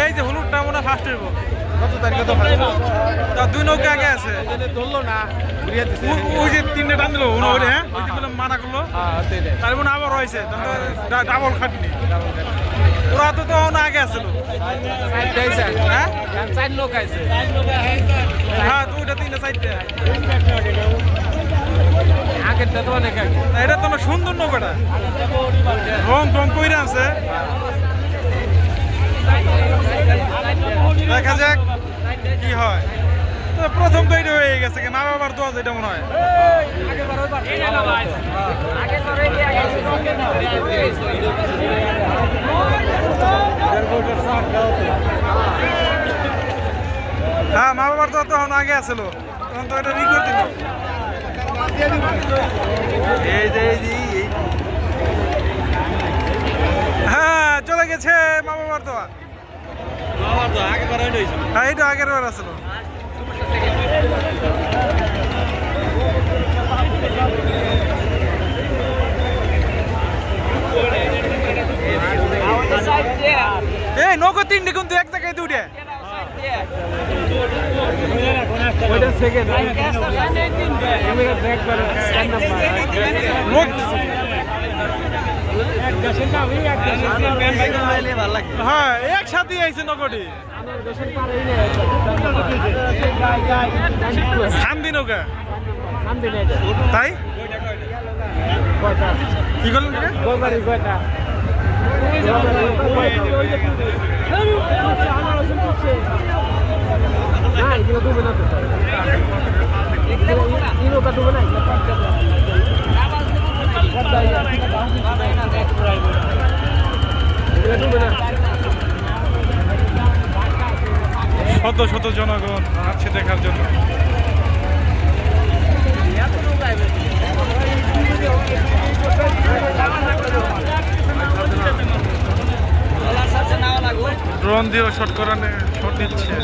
এই যে হলুদটা মনে ফার্স্ট হইব কত তারিখে তো তা দুই নৌকা আগে আছে ধরলো না ওই যে তিনটে টান দিল হ্যাঁ ওই যে মানা করলো তার মনে আবার রয়েছে ডাবল খাটনি ওরা তো তখন আগে আসছিল হ্যাঁ চার লোক আছে হ্যাঁ দুইটা তিনটা চারটে আগেরটা তো অনেক আগে এটা তো সুন্দর নৌকাটা রং টং কইরা আছে দেখা যাক কি হয় তো প্রথম তো এটা হয়ে গেছে মা বাবার দোয়া যেটা মনে হয় হ্যাঁ মা বাবার দোয়া তখন আগে আসলো তখন তো এটা রিকোয়েস্ট দিল হ্যাঁ চলে গেছে মা বাবার দোয়া হ্যাঁ এইটা আগের বার আসলো এই নৌকো তিনটে কিন্তু এক জায়গায় দুটে হ্যাঁ একসাথে আইছে নৌকটি সামদি নৌকা তাই কি করলেন শত শত জনগণ আসছে দেখার জন্য ড্রোন দিয়েও শট করানো শট নিচ্ছে